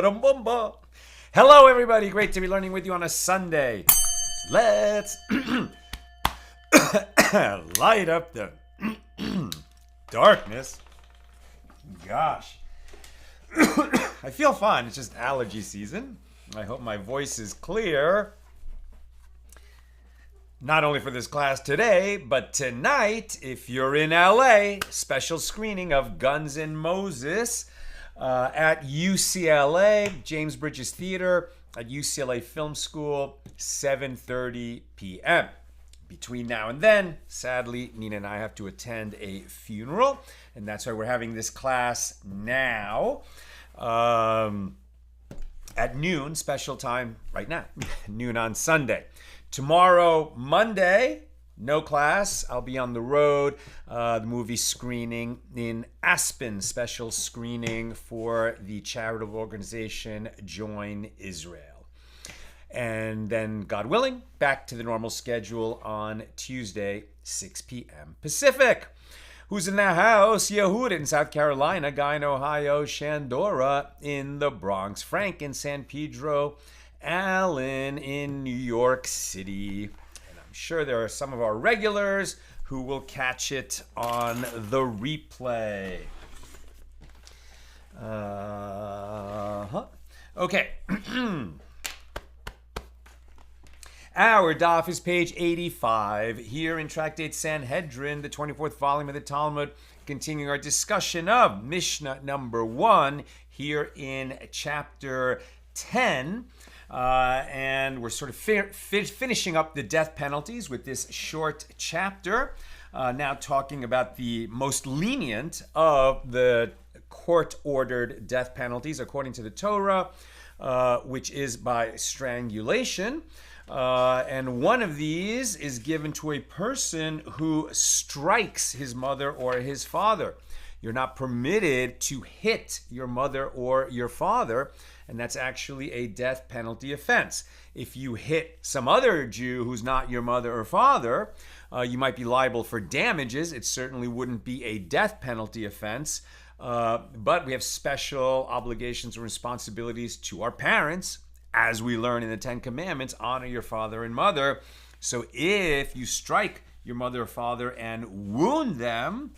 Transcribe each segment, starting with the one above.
Ba-dum-bum-ba. Hello, everybody. Great to be learning with you on a Sunday. Let's light up the darkness. Gosh. I feel fine. It's just allergy season. I hope my voice is clear. Not only for this class today, but tonight, if you're in LA, special screening of Guns N' Moses at UCLA, James Bridges Theater at UCLA Film School, 7:30 p.m. Between now and then, sadly, Nina and I have to attend a funeral, and that's why we're having this class now at noon, special time right now, noon on Sunday. Tomorrow, Monday, no class. I'll be on the road. The movie screening in Aspen, special screening for the charitable organization Join Israel. And then, God willing, back to the normal schedule on Tuesday, 6 p.m. Pacific. Who's in the house? Yehud in South Carolina, Guy in Ohio, Shandora in the Bronx, Frank in San Pedro, Alan in New York City. And I'm sure there are some of our regulars who will catch it on the replay. Okay. Our daf is page 85, here in Tractate Sanhedrin, the 24th volume of the Talmud, continuing our discussion of Mishnah number 1, here in chapter 10. And we're sort of finishing up the death penalties with this short chapter, now talking about the most lenient of the court-ordered death penalties according to the Torah, which is by strangulation. And one of these is given to a person who strikes his mother or his father. You're not permitted to hit your mother or your father, and that's actually a death penalty offense. If you hit some other Jew who's not your mother or father, you might be liable for damages. It certainly wouldn't be a death penalty offense, but we have special obligations and responsibilities to our parents. As we learn in the Ten Commandments, honor your father and mother. So if you strike your mother or father and wound them,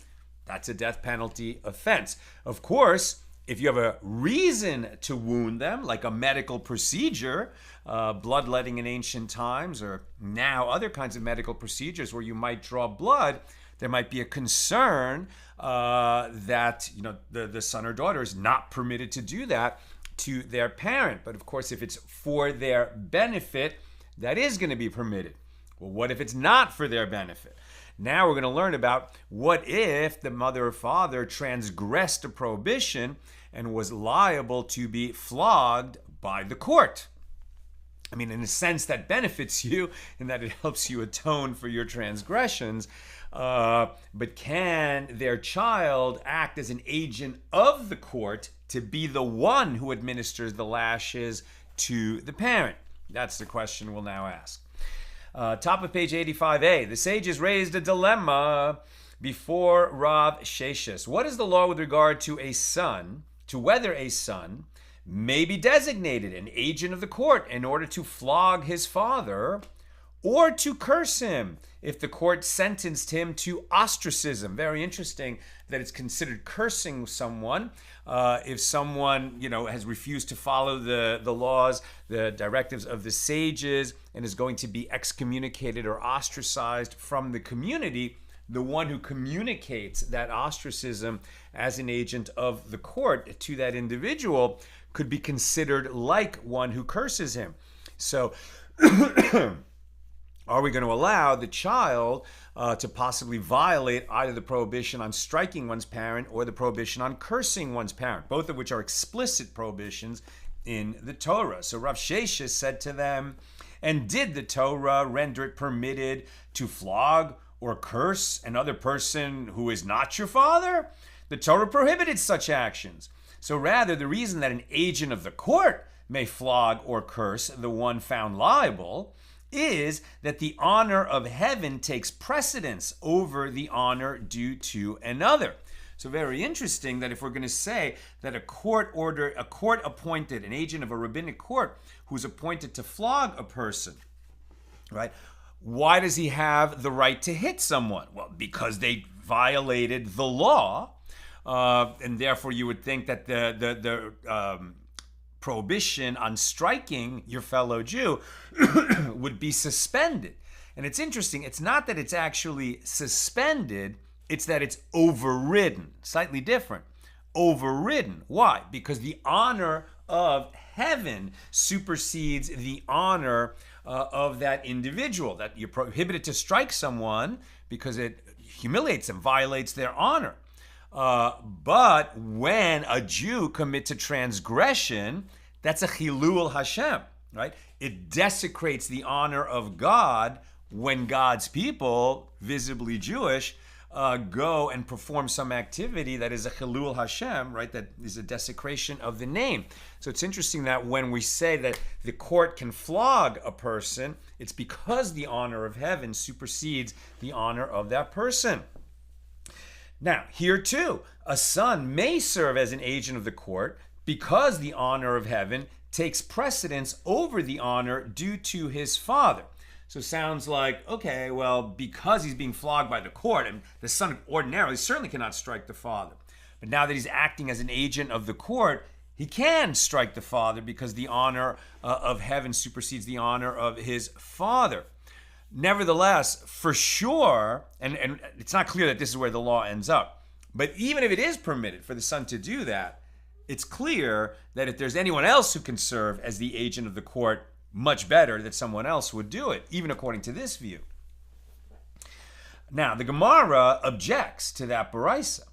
that's a death penalty offense. Of course, if you have a reason to wound them, like a medical procedure, bloodletting in ancient times, or now other kinds of medical procedures where you might draw blood, there might be a concern that the son or daughter is not permitted to do that to their parent. But of course, if it's for their benefit, that is going to be permitted. Well, what if it's not for their benefit? Now we're going to learn about what if the mother or father transgressed a prohibition and was liable to be flogged by the court. I mean, in a sense, that benefits you in that it helps you atone for your transgressions. But can their child act as an agent of the court to be the one who administers the lashes to the parent? That's the question we'll now ask. Top of page 85a. The sages raised a dilemma before Rav Sheshis. What is the law with regard to whether a son may be designated an agent of the court in order to flog his father or to curse him if the court sentenced him to ostracism? Very interesting that it's considered cursing someone if someone has refused to follow the laws, the directives of the sages, and is going to be excommunicated or ostracized from the community. The one who communicates that ostracism as an agent of the court to that individual could be considered like one who curses him. So are we going to allow the child to possibly violate either the prohibition on striking one's parent or the prohibition on cursing one's parent, both of which are explicit prohibitions in the Torah? So Rav Sheshis said to them, and did the Torah render it permitted to flog or curse another person who is not your father? The Torah prohibited such actions. So rather, the reason that an agent of the court may flog or curse the one found liable is that the honor of heaven takes precedence over the honor due to another. So very interesting that if we're going to say that a court appointed, an agent of a rabbinic court who's appointed to flog a person, right? Why does he have the right to hit someone? Well, because they violated the law, and therefore you would think that the prohibition on striking your fellow Jew would be suspended. And it's interesting, it's not that it's actually suspended, it's that it's overridden. Slightly different. Overridden. Why? Because the honor of heaven supersedes the honor of that individual. That you're prohibited to strike someone because it humiliates them, violates their honor. But when a Jew commits a transgression, that's a chilul Hashem, right? It desecrates the honor of God when God's people, visibly Jewish, go and perform some activity that is a chilul Hashem, right? That is a desecration of the name. So it's interesting that when we say that the court can flog a person, it's because the honor of heaven supersedes the honor of that person. Now, here too, a son may serve as an agent of the court because the honor of heaven takes precedence over the honor due to his father. So it sounds like, okay, well, because he's being flogged by the court, and the son ordinarily certainly cannot strike the father. But now that he's acting as an agent of the court, he can strike the father because the honor of heaven supersedes the honor of his father. Nevertheless, for sure, and it's not clear that this is where the law ends up, but even if it is permitted for the son to do that, it's clear that if there's anyone else who can serve as the agent of the court, much better that someone else would do it, even according to this view. Now, the Gemara objects to that baraisa.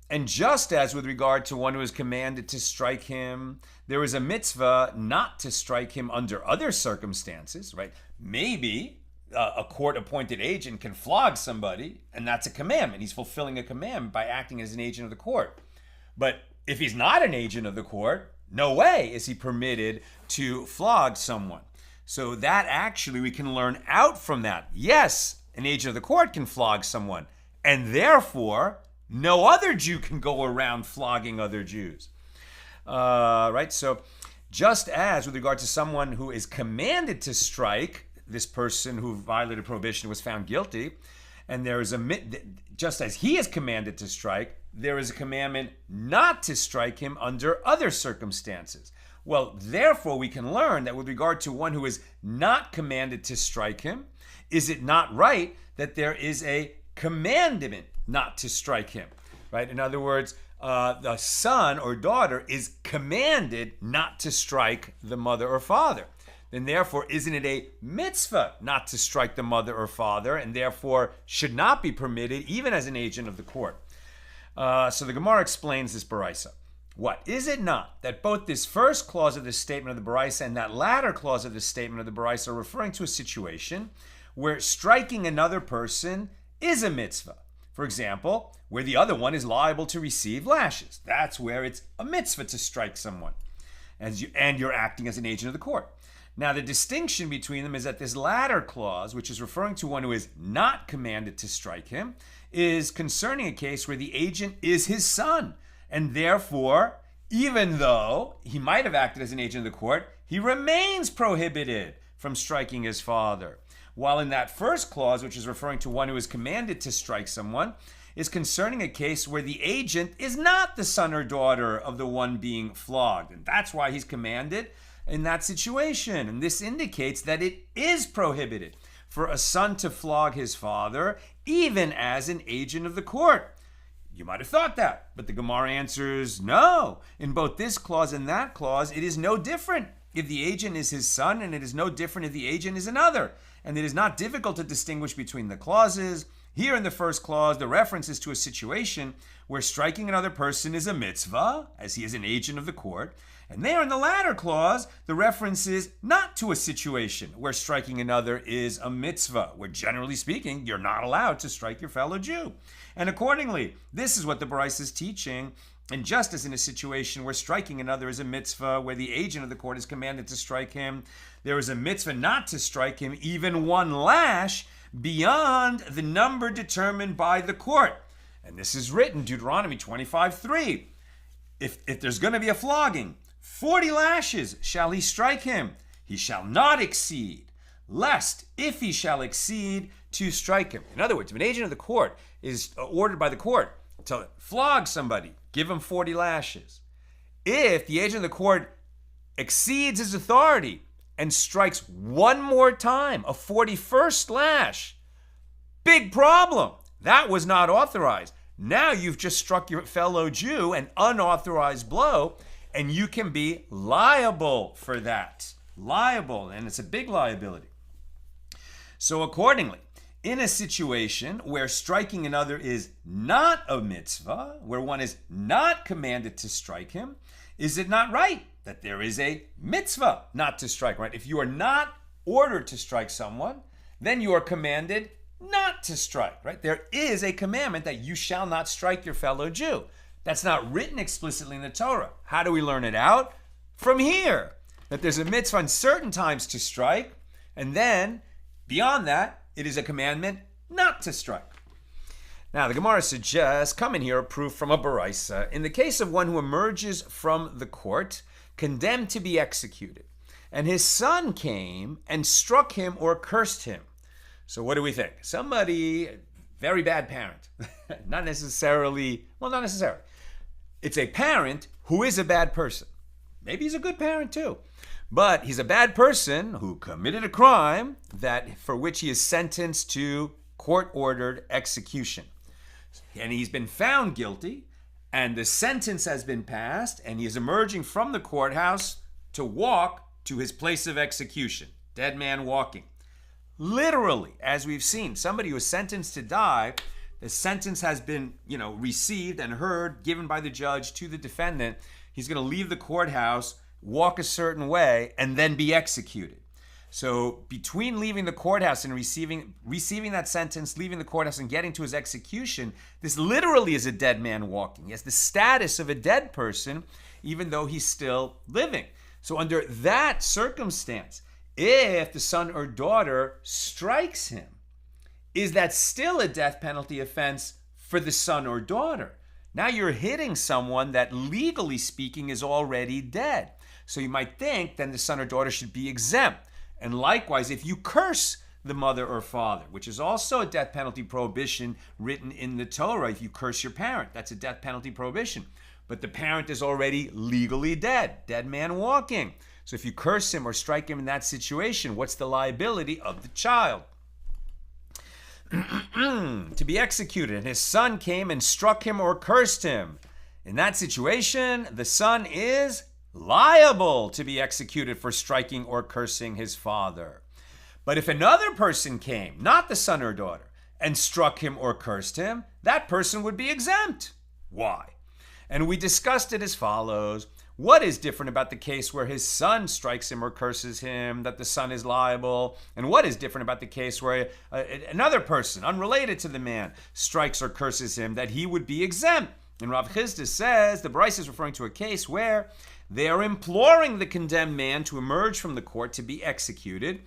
And just as with regard to one who is commanded to strike him, there is a mitzvah not to strike him under other circumstances, right? Maybe a court-appointed agent can flog somebody, and that's a commandment. He's fulfilling a commandment by acting as an agent of the court. But if he's not an agent of the court, no way is he permitted to flog someone. So that actually we can learn out from that. Yes, an agent of the court can flog someone, and therefore no other Jew can go around flogging other Jews. Right? So just as with regard to someone who is commanded to strike, this person who violated prohibition was found guilty, and there is just as he is commanded to strike, there is a commandment not to strike him under other circumstances. Well, therefore, we can learn that with regard to one who is not commanded to strike him, is it not right that there is a commandment not to strike him, right? In other words, the son or daughter is commanded not to strike the mother or father. Then therefore, isn't it a mitzvah not to strike the mother or father, and therefore should not be permitted even as an agent of the court? So the Gemara explains this baraisa. What? Is it not that both this first clause of this statement of the baraisa and that latter clause of this statement of the baraisa are referring to a situation where striking another person is a mitzvah? For example, where the other one is liable to receive lashes. That's where it's a mitzvah to strike someone, and you're acting as an agent of the court. Now, the distinction between them is that this latter clause, which is referring to one who is not commanded to strike him, is concerning a case where the agent is his son, and therefore, even though he might have acted as an agent of the court, he remains prohibited from striking his father. While in that first clause, which is referring to one who is commanded to strike someone, is concerning a case where the agent is not the son or daughter of the one being flogged, and that's why he's commanded in that situation. And this indicates that it is prohibited for a son to flog his father, even as an agent of the court. You might have thought that, but the Gemara answers no. In both this clause and that clause, it is no different if the agent is his son, and it is no different if the agent is another. And it is not difficult to distinguish between the clauses. Here in the first clause, the reference is to a situation where striking another person is a mitzvah, as he is an agent of the court. And there in the latter clause, the reference is not to a situation where striking another is a mitzvah, where generally speaking, you're not allowed to strike your fellow Jew. And accordingly, this is what the baraisa is teaching. And just as in a situation where striking another is a mitzvah, where the agent of the court is commanded to strike him, there is a mitzvah not to strike him even one lash beyond the number determined by the court. And this is written, Deuteronomy 25:3. If there's going to be a flogging, 40 lashes shall he strike him. He shall not exceed, lest if he shall exceed, to strike him. In other words, if an agent of the court is ordered by the court to flog somebody, give him 40 lashes. If the agent of the court exceeds his authority and strikes one more time, a 41st lash, big problem. That was not authorized. Now you've just struck your fellow Jew an unauthorized blow, and you can be liable for that. Liable, and it's a big liability. So accordingly, in a situation where striking another is not a mitzvah, where one is not commanded to strike him, is it not right that there is a mitzvah not to strike, right? If you are not ordered to strike someone, then you are commanded not to strike, right? There is a commandment that you shall not strike your fellow Jew. That's not written explicitly in the Torah. How do we learn it out? From here, that there's a mitzvah in certain times to strike, and then beyond that, it is a commandment not to strike. Now, the Gemara suggests, come in here, a proof from a baraisa. In the case of one who emerges from the court, condemned to be executed, and his son came and struck him or cursed him. So what do we think? Somebody, very bad parent. Not necessarily. It's a parent who is a bad person. Maybe he's a good parent too. But he's a bad person who committed a crime for which he is sentenced to court-ordered execution. And he's been found guilty, and the sentence has been passed, and he is emerging from the courthouse to walk to his place of execution. Dead man walking. Literally, as we've seen, somebody who is sentenced to die, the sentence has been, received and heard, given by the judge to the defendant. He's going to leave the courthouse, walk a certain way, and then be executed. So between leaving the courthouse and receiving that sentence, leaving the courthouse and getting to his execution, this literally is a dead man walking. He has the status of a dead person, even though he's still living. So under that circumstance, if the son or daughter strikes him, is that still a death penalty offense for the son or daughter? Now you're hitting someone that, legally speaking, is already dead. So you might think then the son or daughter should be exempt. And likewise, if you curse the mother or father, which is also a death penalty prohibition written in the Torah, if you curse your parent, that's a death penalty prohibition. But the parent is already legally dead man walking. So if you curse him or strike him in that situation, what's the liability of the child? To be executed, and his son came and struck him or cursed him. In that situation, the son is liable to be executed for striking or cursing his father. But if another person came, not the son or daughter, and struck him or cursed him, that person would be exempt. Why? And we discussed it as follows. What is different about the case where his son strikes him or curses him, that the son is liable? And what is different about the case where another person, unrelated to the man, strikes or curses him, that he would be exempt? And Rav Chisda says the Bryce is referring to a case where they are imploring the condemned man to emerge from the court to be executed,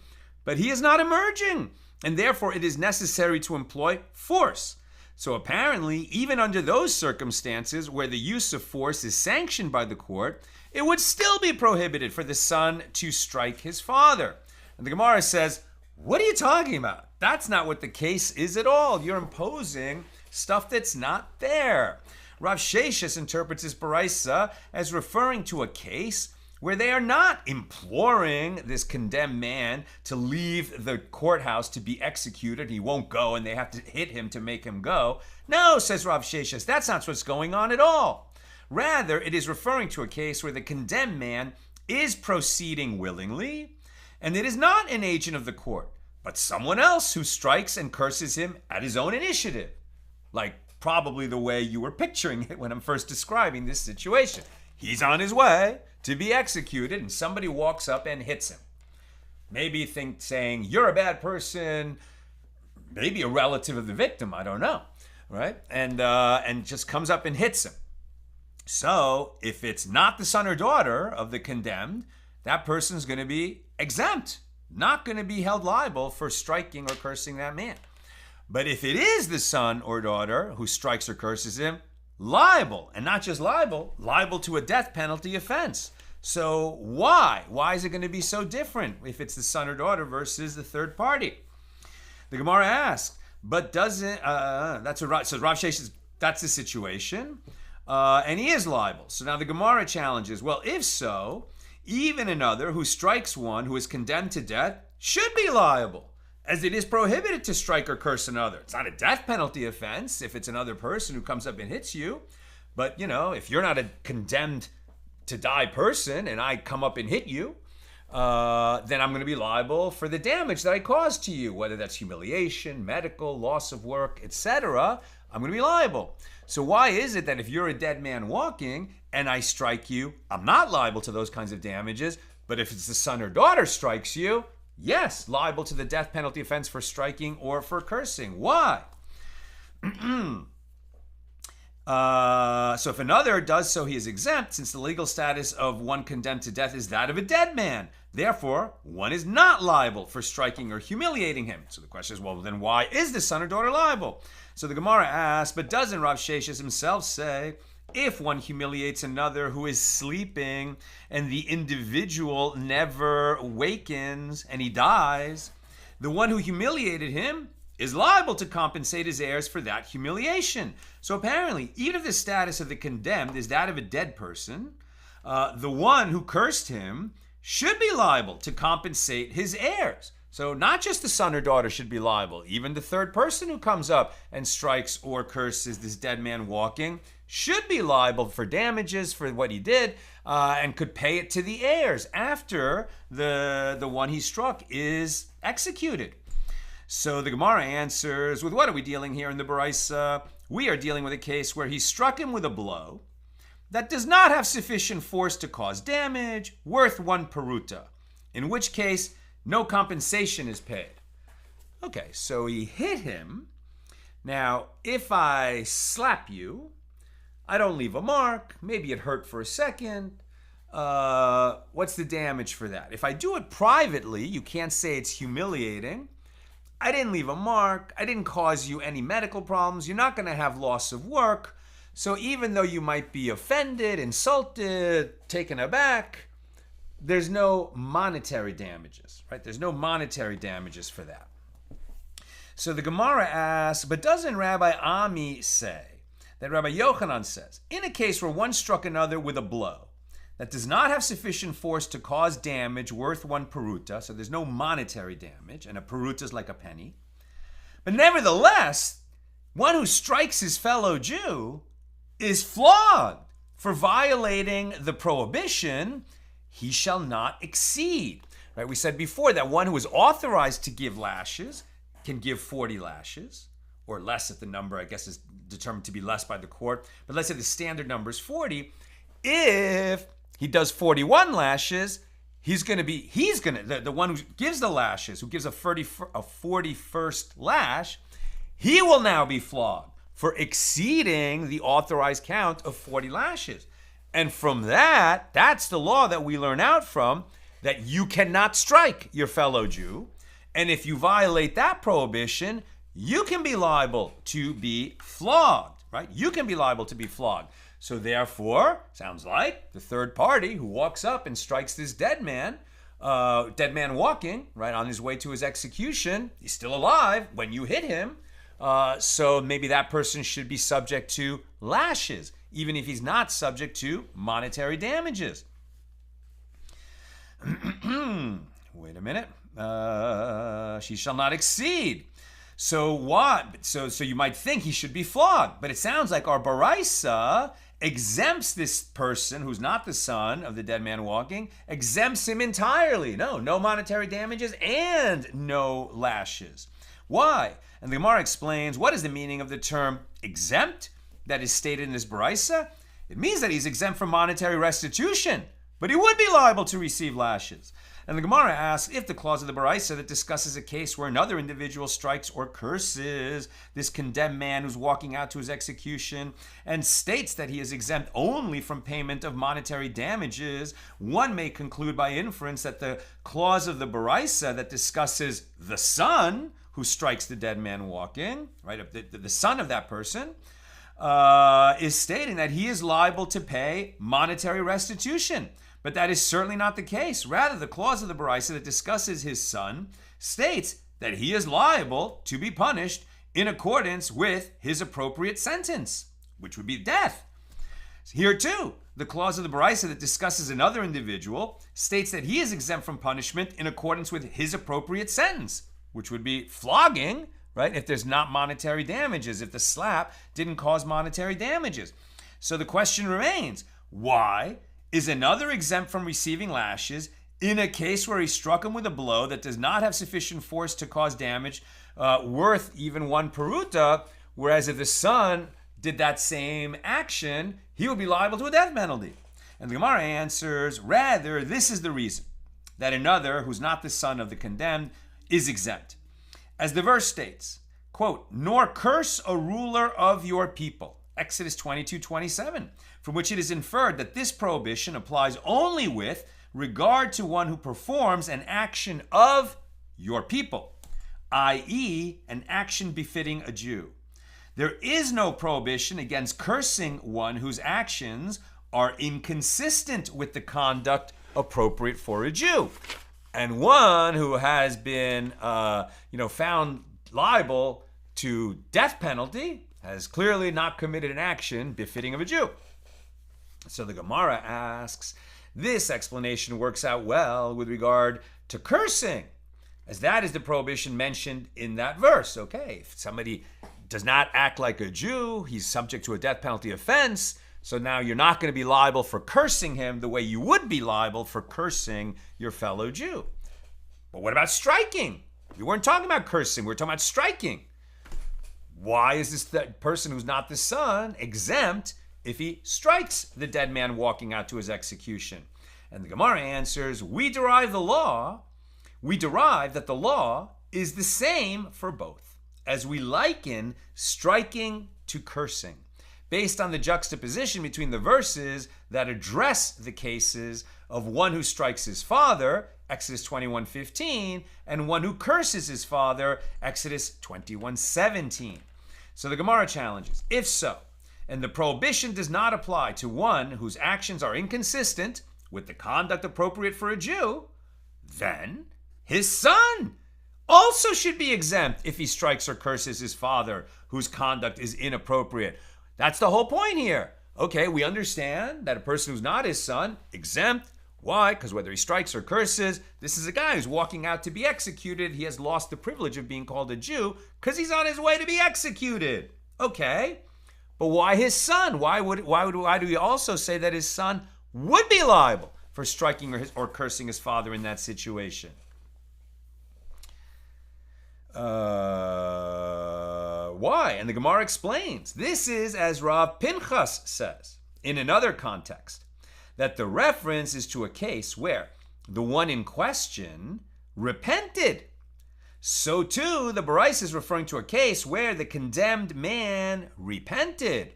but he is not emerging, and therefore it is necessary to employ force. So apparently, even under those circumstances where the use of force is sanctioned by the court, it would still be prohibited for the son to strike his father. And the Gemara says, what are you talking about? That's not what the case is at all. You're imposing stuff that's not there. Rav Sheshes interprets this baraisa as referring to a case where they are not imploring this condemned man to leave the courthouse to be executed. He won't go, and they have to hit him to make him go. No, says Rav Sheshes, that's not what's going on at all. Rather, it is referring to a case where the condemned man is proceeding willingly, and it is not an agent of the court, but someone else who strikes and curses him at his own initiative. Like probably the way you were picturing it when I'm first describing this situation. He's on his way to be executed, and somebody walks up and hits him. Maybe saying, you're a bad person, maybe a relative of the victim, I don't know, right? And just comes up and hits him. So if it's not the son or daughter of the condemned, that person's going to be exempt, not going to be held liable for striking or cursing that man. But if it is the son or daughter who strikes or curses him, liable. And not just liable, liable to a death penalty offense. So why? Why is it going to be so different if it's the son or daughter versus the third party? The Gemara asks, but doesn't, that's what, so Rav Sheshes says, that's the situation, and he is liable. So now the Gemara challenges, well, if so, even another who strikes one who is condemned to death should be liable, as it is prohibited to strike or curse another. It's not a death penalty offense if it's another person who comes up and hits you, but if you're not a condemned to die person and I come up and hit you, then I'm going to be liable for the damage that I caused to you, whether that's humiliation, medical, loss of work, etc. I'm going to be liable. So why is it that if you're a dead man walking and I strike you, I'm not liable to those kinds of damages, but if it's the son or daughter strikes you, yes, liable to the death penalty offense for striking or for cursing. Why? So if another does so, he is exempt, since the legal status of one condemned to death is that of a dead man. Therefore, one is not liable for striking or humiliating him. So the question is, well, then why is the son or daughter liable? So the Gemara asks, but doesn't Rav Sheshes himself say, if one humiliates another who is sleeping and the individual never wakens and he dies, the one who humiliated him is liable to compensate his heirs for that humiliation. So apparently, even if the status of the condemned is that of a dead person, the one who cursed him should be liable to compensate his heirs. So not just the son or daughter should be liable, even the third person who comes up and strikes or curses this dead man walking should be liable for damages for what he did, and could pay it to the heirs after the one he struck is executed. So the Gemara answers, with what are we dealing here in the Baraisa? We are dealing with a case where he struck him with a blow that does not have sufficient force to cause damage worth 1 peruta, in which case no compensation is paid. Okay, so he hit him. Now, if I slap you, I don't leave a mark. Maybe it hurt for a second. What's the damage for that? If I do it privately, you can't say it's humiliating. I didn't leave a mark. I didn't cause you any medical problems. You're not going to have loss of work. So even though you might be offended, insulted, taken aback, there's no monetary damages, right? There's no monetary damages for that. So the Gemara asks, but doesn't Rabbi Ami say that Rabbi Yochanan says, in a case where one struck another with a blow that does not have sufficient force to cause damage worth 1 peruta, so there's no monetary damage, and a peruta is like a penny, but nevertheless, one who strikes his fellow Jew is flogged for violating the prohibition, he shall not exceed. Right? We said before that one who is authorized to give lashes can give 40 lashes, or less if the number, I guess, is determined to be less by the court. But let's say the standard number is 40. If he does 41 lashes, the one who gives the lashes, who gives a 41st lash, he will now be flogged for exceeding the authorized count of 40 lashes. And from that's the law that we learn out from, that you cannot strike your fellow Jew. And if you violate that prohibition, you can be liable to be flogged, right? You can be liable to be flogged. So therefore, sounds like the third party who walks up and strikes this dead man walking, right, on his way to his execution, he's still alive when you hit him. So maybe that person should be subject to lashes, even if he's not subject to monetary damages. Wait a minute. She shall not exceed. So what? So you might think he should be flogged, but it sounds like our Baraisa exempts this person who's not the son of the dead man walking, exempts him entirely. No monetary damages and no lashes. Why? And the Gemara explains, what is the meaning of the term exempt that is stated in this Baraisa? It means that he's exempt from monetary restitution, but he would be liable to receive lashes. And the Gemara asks, if the clause of the Baraisa that discusses a case where another individual strikes or curses this condemned man who's walking out to his execution and states that he is exempt only from payment of monetary damages, one may conclude by inference that the clause of the Baraisa that discusses the son who strikes the dead man walking, right? The son of that person, is stating that he is liable to pay monetary restitution. But that is certainly not the case. Rather, the clause of the Baraisa that discusses his son states that he is liable to be punished in accordance with his appropriate sentence, which would be death. Here too, the clause of the Baraisa that discusses another individual states that he is exempt from punishment in accordance with his appropriate sentence, which would be flogging, right? If there's not monetary damages, if the slap didn't cause monetary damages. So the question remains, why is another exempt from receiving lashes in a case where he struck him with a blow that does not have sufficient force to cause damage worth even one peruta, whereas if the son did that same action, he would be liable to a death penalty? And the Gemara answers, rather, this is the reason that another who's not the son of the condemned is exempt. As the verse states, quote, nor curse a ruler of your people, Exodus 22:27, from which it is inferred that this prohibition applies only with regard to one who performs an action of your people, i.e., an action befitting a Jew. There is no prohibition against cursing one whose actions are inconsistent with the conduct appropriate for a Jew. And one who has been found liable to death penalty has clearly not committed an action befitting of a Jew. So the Gemara asks, this explanation works out well with regard to cursing, as that is the prohibition mentioned in that verse. Okay, if somebody does not act like a Jew, he's subject to a death penalty offense, so now you're not going to be liable for cursing him the way you would be liable for cursing your fellow Jew. But what about striking? We weren't talking about cursing, we were talking about striking. Why is this person who's not the son exempt if he strikes the dead man walking out to his execution? And the Gemara answers, we derive that the law is the same for both, as we liken striking to cursing, based on the juxtaposition between the verses that address the cases of one who strikes his father, Exodus 21:15, and one who curses his father, Exodus 21:17. So the Gemara challenges, if so, and the prohibition does not apply to one whose actions are inconsistent with the conduct appropriate for a Jew, then his son also should be exempt if he strikes or curses his father whose conduct is inappropriate. That's the whole point here. Okay, we understand that a person who's not his son, exempt. Why? Because whether he strikes or curses, this is a guy who's walking out to be executed. He has lost the privilege of being called a Jew because he's on his way to be executed. Okay, but why his son? Why do we also say that his son would be liable for striking or cursing his father in that situation? Why? And the Gemara explains. This is as Rav Pinchas says in another context, that the reference is to a case where the one in question repented. So too, the Baraisa is referring to a case where the condemned man repented.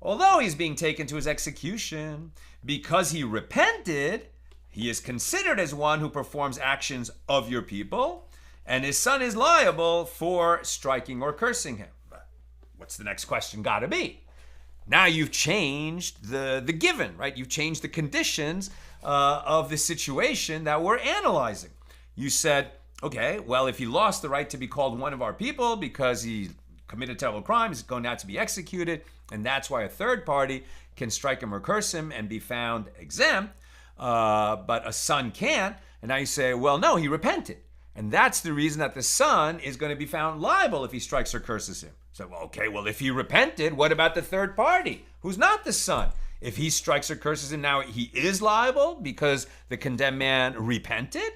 Although he's being taken to his execution, because he repented, he is considered as one who performs actions of your people, and his son is liable for striking or cursing him. But what's the next question got to be? Now you've changed the given, right? You've changed the conditions of the situation that we're analyzing. You said, okay, well, if he lost the right to be called one of our people because he committed a terrible crime, he's going out to be executed, and that's why a third party can strike him or curse him and be found exempt, but a son can't. And now you say, well, no, he repented. And that's the reason that the son is going to be found liable if he strikes or curses him. So, okay, well, if he repented, what about the third party who's not the son? If he strikes or curses him, now he is liable because the condemned man repented?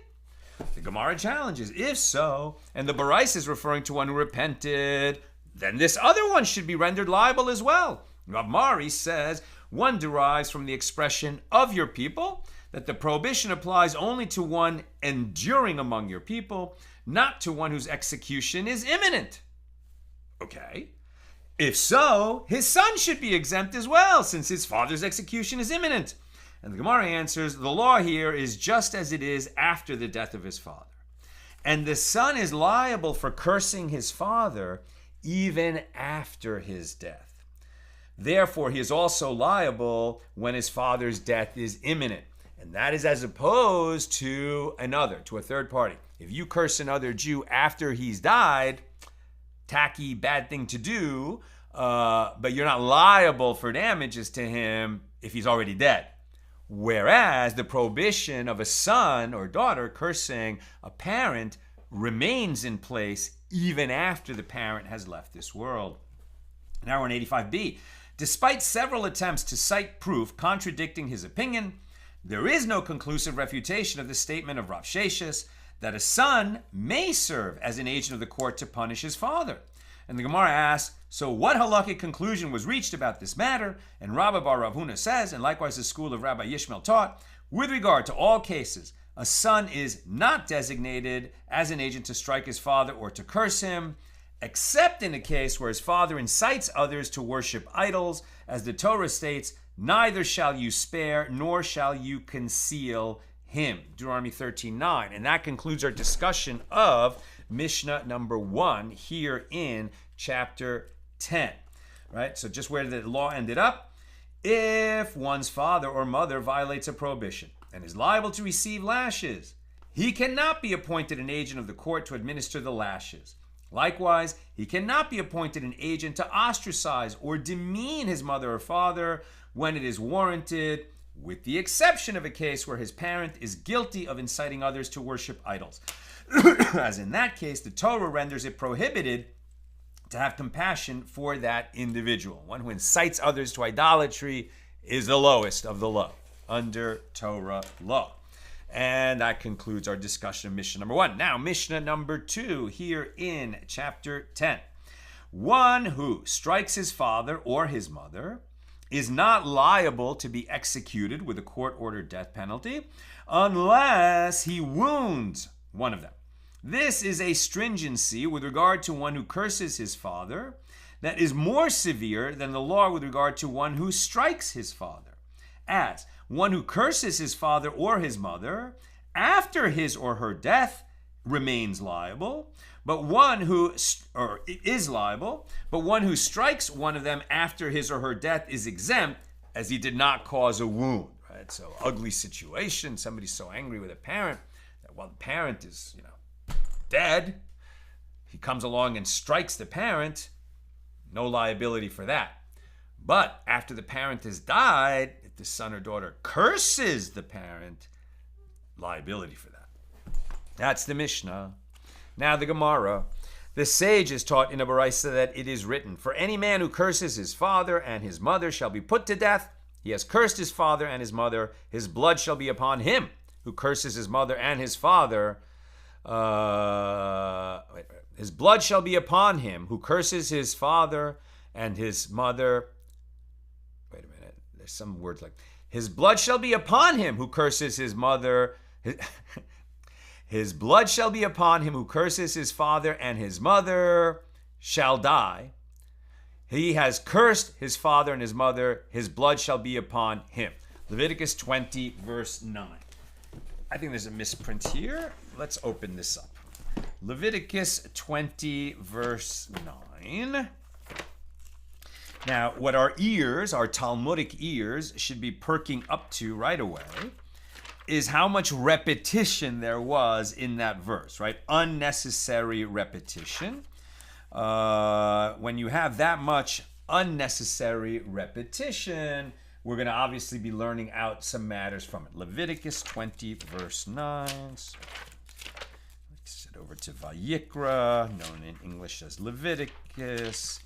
The Gemara challenges, if so, and the Baraisa is referring to one who repented, then this other one should be rendered liable as well. Rav Mari says, one derives from the expression of your people, that the prohibition applies only to one enduring among your people, not to one whose execution is imminent. Okay. If so, his son should be exempt as well, since his father's execution is imminent. And the Gemara answers, the law here is just as it is after the death of his father. And the son is liable for cursing his father even after his death. Therefore, he is also liable when his father's death is imminent. And that is as opposed to a third party. If you curse another Jew after he's died, tacky, bad thing to do, but you're not liable for damages to him if he's already dead. Whereas the prohibition of a son or daughter cursing a parent remains in place even after the parent has left this world. Now we're in 85b. Despite several attempts to cite proof contradicting his opinion, there is no conclusive refutation of the statement of Rav Sheshes that a son may serve as an agent of the court to punish his father. And the Gemara asks, so what halakhic conclusion was reached about this matter? And Rabbi Bar Rav Huna says, and likewise the school of Rabbi Yishmael taught, with regard to all cases, a son is not designated as an agent to strike his father or to curse him, except in a case where his father incites others to worship idols, as the Torah states, neither shall you spare nor shall you conceal him. Deuteronomy 13:9. And that concludes our discussion of Mishnah number 1 here in chapter 10. Right? So just where the law ended up. If one's father or mother violates a prohibition and is liable to receive lashes, he cannot be appointed an agent of the court to administer the lashes. Likewise, he cannot be appointed an agent to ostracize or demean his mother or father when it is warranted, with the exception of a case where his parent is guilty of inciting others to worship idols. As in that case, the Torah renders it prohibited to have compassion for that individual. One who incites others to idolatry is the lowest of the low under Torah law. And that concludes our discussion of Mishnah number 1. Now, Mishnah number 2 here in chapter 10. One who strikes his father or his mother is not liable to be executed with a court-ordered death penalty unless he wounds one of them. This is a stringency with regard to one who curses his father that is more severe than the law with regard to one who strikes his father. As one who curses his father or his mother after his or her death remains liable, but one who is liable, but one who strikes one of them after his or her death is exempt, as he did not cause a wound. Right? So ugly situation. Somebody's so angry with a parent that while the parent is, dead, he comes along and strikes the parent. No liability for that. But after the parent has died, if the son or daughter curses the parent, liability for that. That's the Mishnah. Now the Gemara. The sages taught in a Baraisa that it is written, for any man who curses his father and his mother shall be put to death. He has cursed his father and his mother. His blood shall be upon him who curses his mother and his father. His blood shall be upon him who curses his father and his mother. Wait a minute. There's some words like, his blood shall be upon him who curses his mother. His blood shall be upon him who curses his father, and his mother shall die. He has cursed his father and his mother. His blood shall be upon him. Leviticus 20, verse 9. I think there's a misprint here. Let's open this up. Leviticus 20, verse 9. Now, what our ears, our Talmudic ears, should be perking up to right away is how much repetition there was in that verse, right? Unnecessary repetition. When you have that much unnecessary repetition, we're going to obviously be learning out some matters from it. Leviticus 20, verse 9. So let's head over to Vayikra, known in English as Leviticus.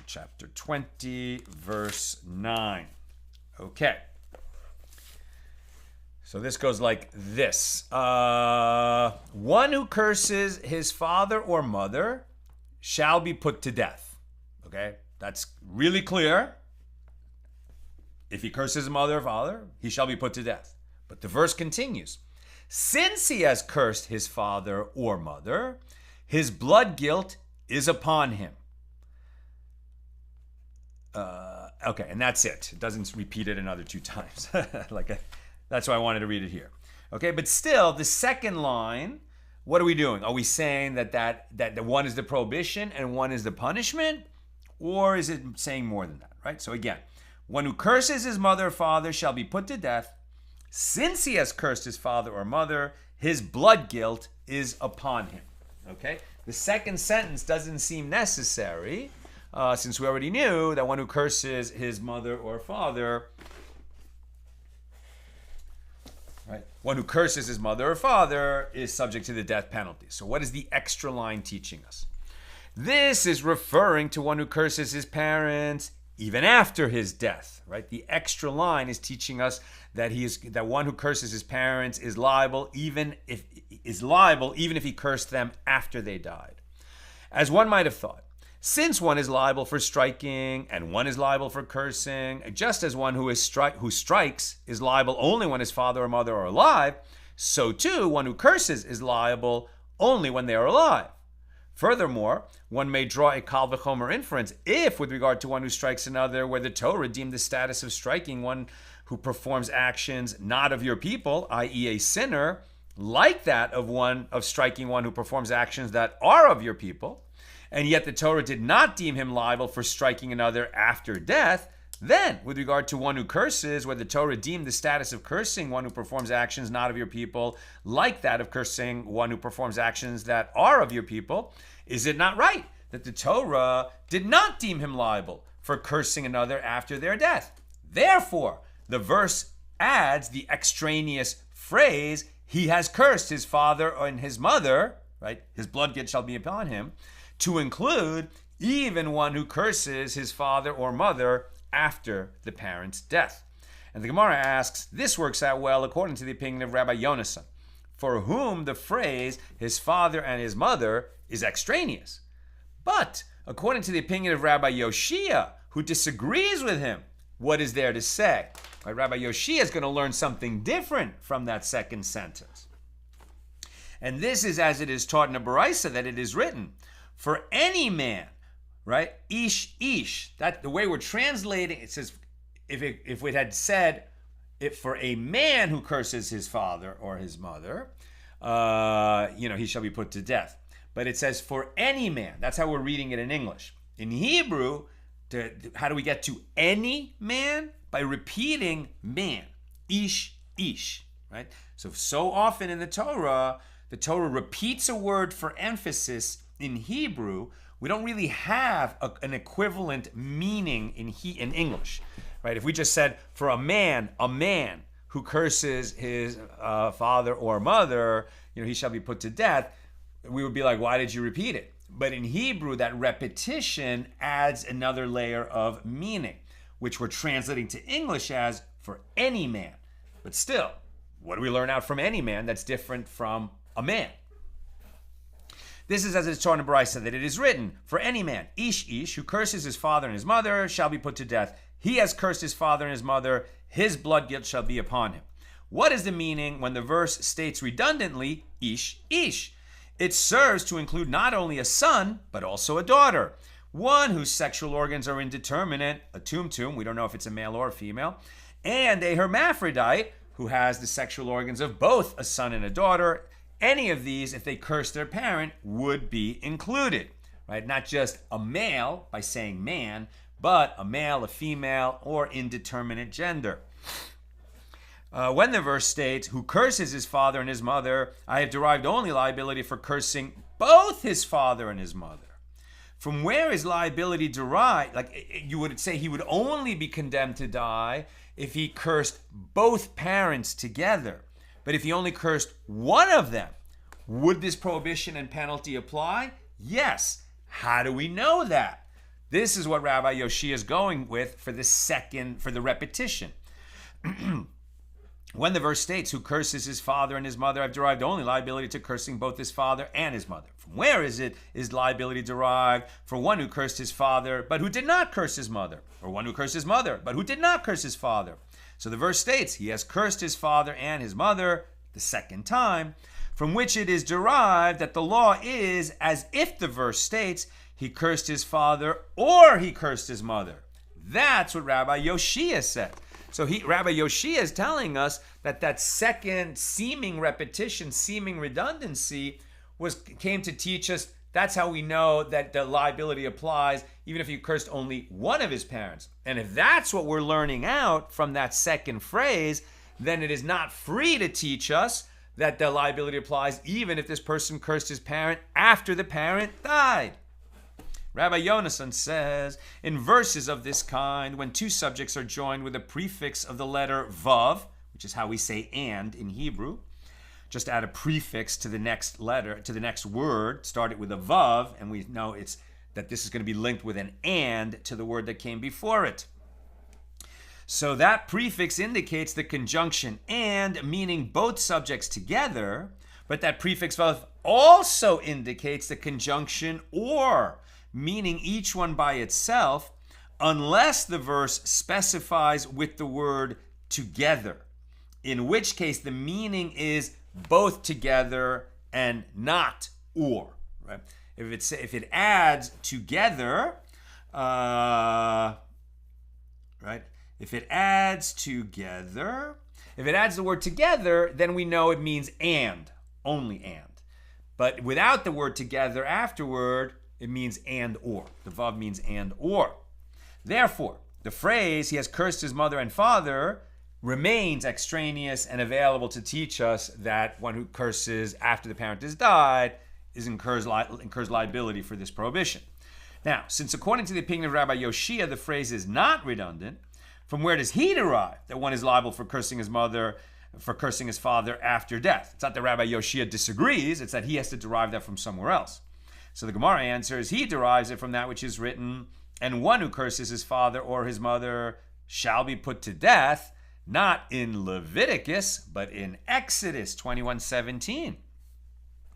Chapter 20, verse 9. Okay. So this goes like this. One who curses his father or mother shall be put to death. Okay? That's really clear. If he curses his mother or father, he shall be put to death. But the verse continues. Since he has cursed his father or mother, his blood guilt is upon him. Okay, and that's it. It doesn't repeat it another 2 times. That's why I wanted to read it here. Okay, but still, the second line, what are we doing? Are we saying that the one is the prohibition and one is the punishment? Or is it saying more than that, right? So again, one who curses his mother or father shall be put to death. Since he has cursed his father or mother, his blood guilt is upon him. Okay? The second sentence doesn't seem necessary, since we already knew that one who curses his mother or father, right? One who curses his mother or father is subject to the death penalty. So what is the extra line teaching us? This is referring to one who curses his parents even after his death, right? The extra line is teaching us that that one who curses his parents is liable even if he cursed them after they died. As one might have thought, since one is liable for striking and one is liable for cursing, just as one who strikes is liable only when his father or mother are alive, so too one who curses is liable only when they are alive. Furthermore, one may draw a kal v'chomer inference if, with regard to one who strikes another, where the Torah deemed the status of striking one who performs actions not of your people, i.e. a sinner, like that of striking one who performs actions that are of your people, and yet the Torah did not deem him liable for striking another after death, then, with regard to one who curses, where the Torah deemed the status of cursing one who performs actions not of your people, like that of cursing one who performs actions that are of your people, is it not right that the Torah did not deem him liable for cursing another after their death? Therefore, the verse adds the extraneous phrase, he has cursed his father and his mother, right? His blood guilt shall be upon him, to include even one who curses his father or mother after the parent's death. And the Gemara asks, this works out well according to the opinion of Rabbi Yonasan, for whom the phrase his father and his mother is extraneous. But according to the opinion of Rabbi Yoshia, who disagrees with him, what is there to say? Right, Rabbi Yoshia is going to learn something different from that second sentence. And this is as it is taught in a Baraisa, that it is written, for any man, right? Ish. That the way we're translating, it says, if it had said, if for a man who curses his father or his mother, he shall be put to death. But it says for any man. That's how we're reading it in English. In Hebrew, how do we get to any man? By repeating man. Ish, right? So often in the Torah repeats a word for emphasis in Hebrew. We don't really have an equivalent meaning in English, right? If we just said for a man who curses his father or mother, he shall be put to death, we would be like, why did you repeat it? But in Hebrew, that repetition adds another layer of meaning, which we're translating to English as for any man. But still, what do we learn out from any man that's different from a man? This is as it is taught in Baraisa, that it is written, for any man, ish, who curses his father and his mother, shall be put to death. He has cursed his father and his mother, his blood guilt shall be upon him. What is the meaning when the verse states redundantly, ish? It serves to include not only a son, but also a daughter, one whose sexual organs are indeterminate, a tumtum, we don't know if it's a male or a female, and a hermaphrodite, who has the sexual organs of both a son and a daughter. Any of these, if they curse their parent, would be included, right? Not just a male by saying man, but a male, a female, or indeterminate gender. When the verse states, who curses his father and his mother, I have derived only liability for cursing both his father and his mother. From where is liability derived? Like you would say he would only be condemned to die if he cursed both parents together. But if he only cursed one of them, would this prohibition and penalty apply? Yes. How do we know that? This is what Rabbi Yoshia is going with for the repetition. When the verse states, who curses his father and his mother, I've derived only liability to cursing both his father and his mother. From where is liability derived for one who cursed his father, but who did not curse his mother? Or one who cursed his mother, but who did not curse his father? So the verse states, he has cursed his father and his mother the second time, from which it is derived that the law is as if the verse states, he cursed his father or he cursed his mother. That's what Rabbi Yoshia said. So Rabbi Yoshia is telling us that second seeming repetition, seeming redundancy, came to teach us that's how we know that the liability applies even if he cursed only one of his parents. And if that's what we're learning out from that second phrase, then it is not free to teach us that the liability applies even if this person cursed his parent after the parent died. Rabbi Yonasan says, in verses of this kind, when two subjects are joined with a prefix of the letter vav, which is how we say and in Hebrew, just add a prefix to the next letter, to the next word, start it with a vav, and we know it's that this is going to be linked with an and to the word that came before it. So that prefix indicates the conjunction and, meaning both subjects together, but that prefix vav also indicates the conjunction or, meaning each one by itself, unless the verse specifies with the word together, in which case the meaning is both together and not or. Right? If it adds together, right? If it adds together, if it adds the word together, then we know it means and, only and. But without the word together afterward, it means and or. The vav means and or. Therefore, the phrase, he has cursed his mother and father, remains extraneous and available to teach us that one who curses after the parent has died incurs liability for this prohibition. Now, since according to the opinion of Rabbi Yoshia, the phrase is not redundant, from where does he derive that one is liable for cursing his mother, for cursing his father after death? It's not that Rabbi Yoshia disagrees, it's that he has to derive that from somewhere else. So the Gemara answers, he derives it from that which is written, and one who curses his father or his mother shall be put to death, not in Leviticus, but in Exodus 21:17.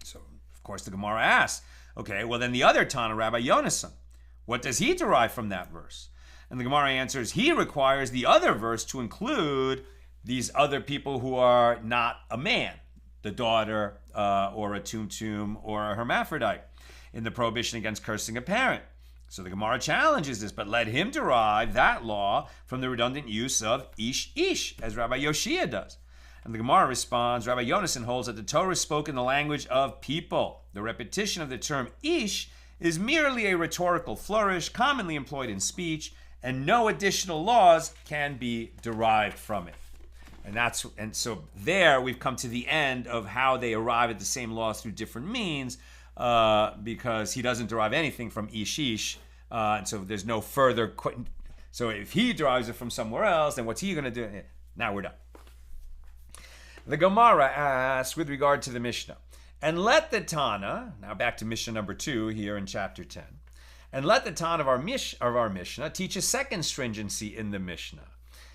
So, of course, the Gemara asks, okay, well then the other Tana, Rabbi Yonasan, what does he derive from that verse? And the Gemara answers, he requires the other verse to include these other people who are not a man, the daughter or a tumtum or a hermaphrodite, in the prohibition against cursing a parent. So the Gemara challenges this, but let him derive that law from the redundant use of ish, as Rabbi Yoshia does. And the Gemara responds, Rabbi Yonasan holds that the Torah spoke in the language of people. The repetition of the term ish is merely a rhetorical flourish commonly employed in speech, and no additional laws can be derived from it. And so there we've come to the end of how they arrive at the same laws through different means, because he doesn't derive anything from ish, and so there's no further. So if he derives it from somewhere else, then what's he going to do? Now we're done. The Gemara asks with regard to the Mishnah, and let the Tana, now back to Mishnah number 2 here in chapter 10, and let the Tana of our Mishnah teach a second stringency in the Mishnah.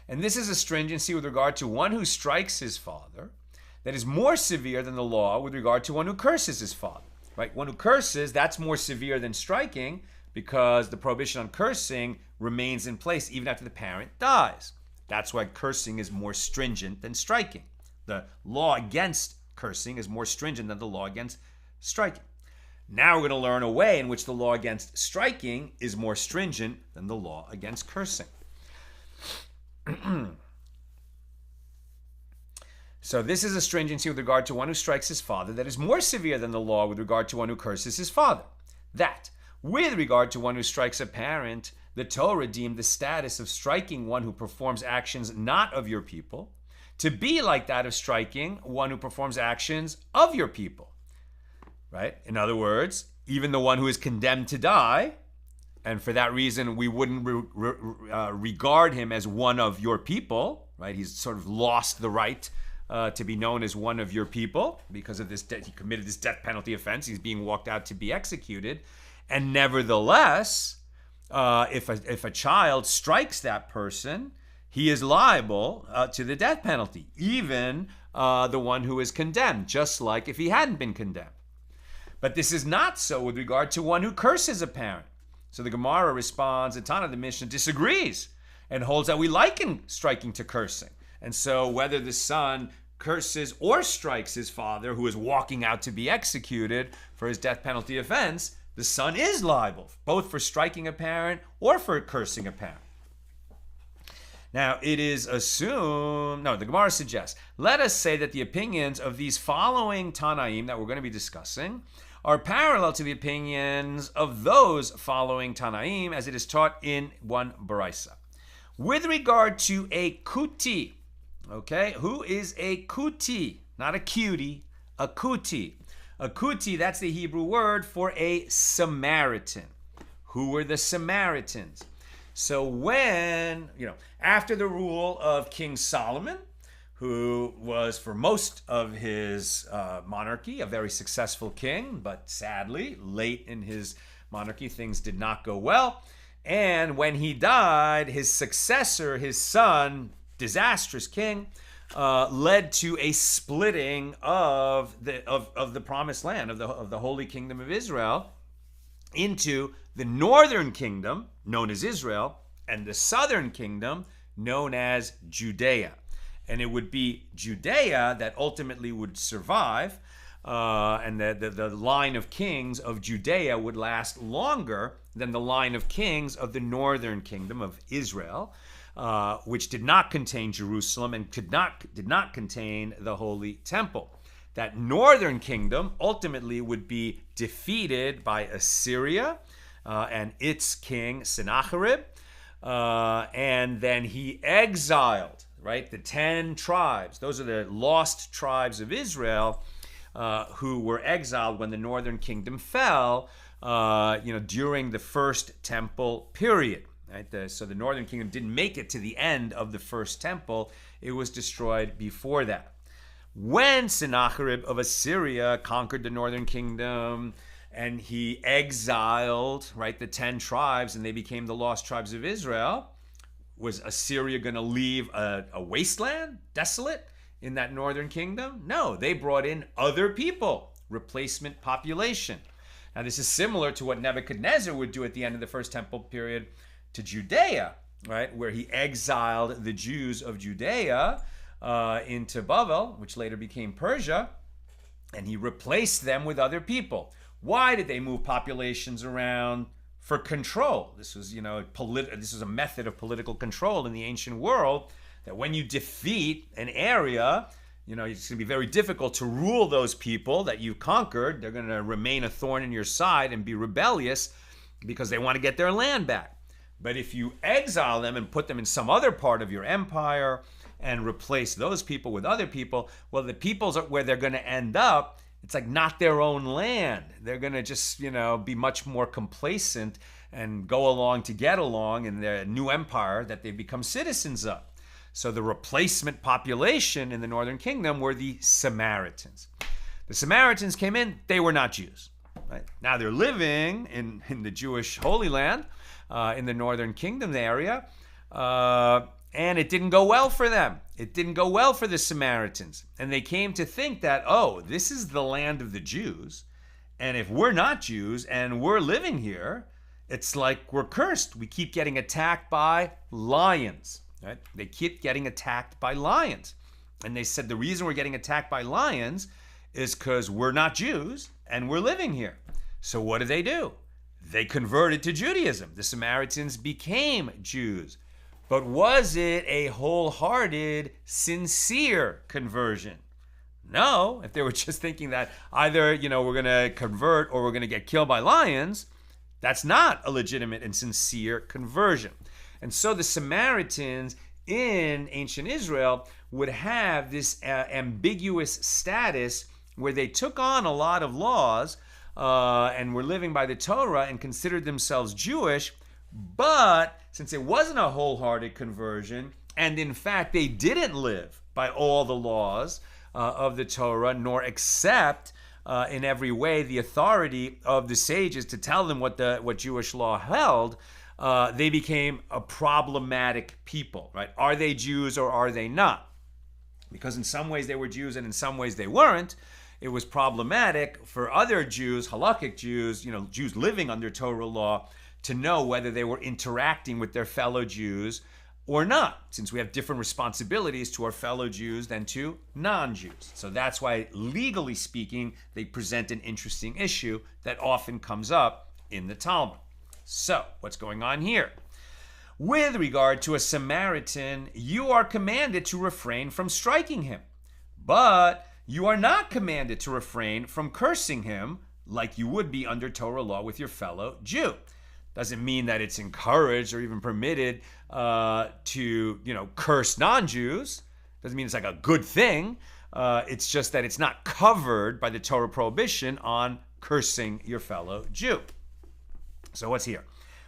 And this is a stringency with regard to one who strikes his father that is more severe than the law with regard to one who curses his father. Right? One who curses, that's more severe than striking because the prohibition on cursing remains in place even after the parent dies. That's why cursing is more stringent than striking. The law against cursing is more stringent than the law against striking. Now we're going to learn a way in which the law against striking is more stringent than the law against cursing. So this is a stringency with regard to one who strikes his father that is more severe than the law with regard to one who curses his father. That, with regard to one who strikes a parent, the Torah deemed the status of striking one who performs actions not of your people to be like that of striking one who performs actions of your people. Right? In other words, even the one who is condemned to die, and for that reason we wouldn't regard him as one of your people, right? He's sort of lost the right to be known as one of your people because of this. He committed this death penalty offense. He's being walked out to be executed, and nevertheless, if a child strikes that person, he is liable to the death penalty, even the one who is condemned, just like if he hadn't been condemned. But this is not so with regard to one who curses a parent. So the Gemara responds, the Tana of the Mishnah disagrees and holds that we liken striking to cursing. And so whether the son curses or strikes his father, who is walking out to be executed for his death penalty offense, the son is liable, both for striking a parent or for cursing a parent. Now, it is assumed, no, the Gemara suggests, let us say that the opinions of these following Tanaim that we're going to be discussing are parallel to the opinions of those following Tanaim as it is taught in one Baraisa. With regard to a Kuti, okay, who is a Kuti? Not a cutie, a Kuti. A Kuti, that's the Hebrew word for a Samaritan. Who were the Samaritans? So when, after the rule of King Solomon, who was for most of his monarchy a very successful king, but sadly, late in his monarchy, things did not go well. And when he died, his successor, his son, disastrous king, led to a splitting of the promised land, of the Holy Kingdom of Israel, into the northern kingdom, known as Israel, and the southern kingdom, known as Judea. And it would be Judea that ultimately would survive, and the line of kings of Judea would last longer than the line of kings of the northern kingdom of Israel, which did not contain Jerusalem and did not contain the Holy Temple. That northern kingdom ultimately would be defeated by Assyria and its king Sennacherib, and then he exiled, right, the 10 tribes. Those are the lost tribes of Israel who were exiled when the northern kingdom fell, during the first temple period. Right? So the northern kingdom didn't make it to the end of the first temple. It was destroyed before that. When Sennacherib of Assyria conquered the northern kingdom and he exiled, right, the 10 tribes and they became the lost tribes of Israel, was Assyria going to leave a wasteland, desolate, in that northern kingdom? No, they brought in other people, replacement population. Now, this is similar to what Nebuchadnezzar would do at the end of the first temple period to Judea, right, where he exiled the Jews of Judea into Babel, which later became Persia, and he replaced them with other people. Why did they move populations around? For control. This was, this was a method of political control in the ancient world, that when you defeat an area, it's going to be very difficult to rule those people that you conquered. They're going to remain a thorn in your side and be rebellious because they want to get their land back. But if you exile them and put them in some other part of your empire and replace those people with other people, well, the peoples where they're going to end up, it's like not their own land. They're going to just, be much more complacent and go along to get along in their new empire that they've become citizens of. So the replacement population in the northern kingdom were the Samaritans. The Samaritans came in, they were not Jews. Right? Now they're living in the Jewish Holy Land, in the northern kingdom area, and it didn't go well for them. It didn't go well for the Samaritans. And they came to think that, this is the land of the Jews, and if we're not Jews and we're living here, it's like we're cursed. We keep getting attacked by lions. Right? They keep getting attacked by lions. And they said the reason we're getting attacked by lions is because we're not Jews and we're living here. So what do? They converted to Judaism. The Samaritans became Jews. But was it a wholehearted, sincere conversion? No. If they were just thinking that either, we're going to convert or we're going to get killed by lions, that's not a legitimate and sincere conversion. And so the Samaritans in ancient Israel would have this ambiguous status where they took on a lot of laws and were living by the Torah and considered themselves Jewish, but since it wasn't a wholehearted conversion, and in fact they didn't live by all the laws of the Torah, nor accept in every way the authority of the sages to tell them what Jewish law held, they became a problematic people, right? Are they Jews or are they not? Because in some ways they were Jews and in some ways they weren't. It was problematic for other Jews, halakhic Jews, Jews living under Torah law, to know whether they were interacting with their fellow Jews or not, since we have different responsibilities to our fellow Jews than to non-Jews. So that's why, legally speaking, they present an interesting issue that often comes up in the Talmud. So, what's going on here? With regard to a Samaritan, you are commanded to refrain from striking him, but you are not commanded to refrain from cursing him like you would be under Torah law with your fellow Jew. Doesn't mean that it's encouraged or even permitted to curse non-Jews. Doesn't mean it's like a good thing. It's just that it's not covered by the Torah prohibition on cursing your fellow Jew. So what's here?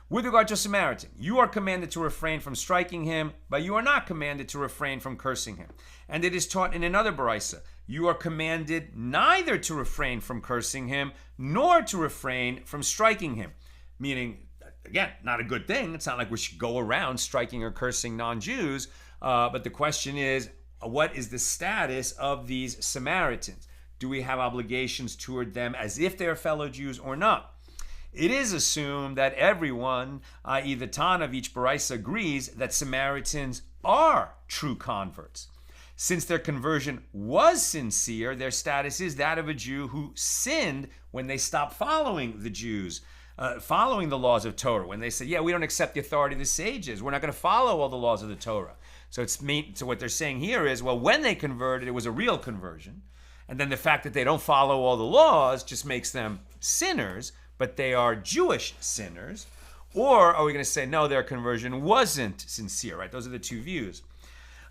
With regard to a Samaritan, you are commanded to refrain from striking him, but you are not commanded to refrain from cursing him. And it is taught in another baraisa, you are commanded neither to refrain from cursing him, nor to refrain from striking him. Meaning, again, not a good thing. It's not like we should go around striking or cursing non-Jews. But the question is, what is the status of these Samaritans? Do we have obligations toward them as if they are fellow Jews or not? It is assumed that everyone, i.e. the Tana of each baraisa, agrees that Samaritans are true converts. Since their conversion was sincere, their status is that of a Jew who sinned when they stopped following the Jews, following the laws of Torah. When they said, yeah, we don't accept the authority of the sages. We're not going to follow all the laws of the Torah. So what they're saying here is, well, when they converted, it was a real conversion. And then the fact that they don't follow all the laws just makes them sinners, but they are Jewish sinners. Or are we going to say, no, their conversion wasn't sincere, right? Those are the two views.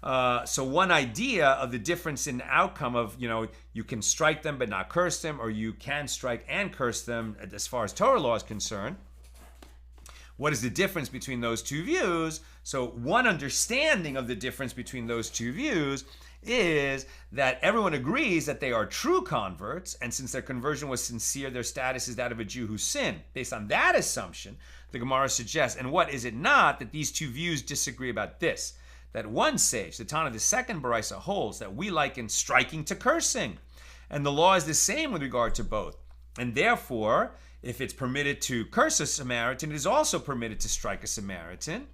So one idea of the difference in outcome of, you can strike them but not curse them, or you can strike and curse them as far as Torah law is concerned. What is the difference between those two views? So one understanding of the difference between those two views is that everyone agrees that they are true converts, and since their conversion was sincere, their status is that of a Jew who sinned. Based on that assumption, the Gemara suggests, and what is it not, that these two views disagree about this? That one sage, the Tana of the second baraisa, holds that we liken striking to cursing, and the law is the same with regard to both. And therefore, if it's permitted to curse a Samaritan, it is also permitted to strike a Samaritan.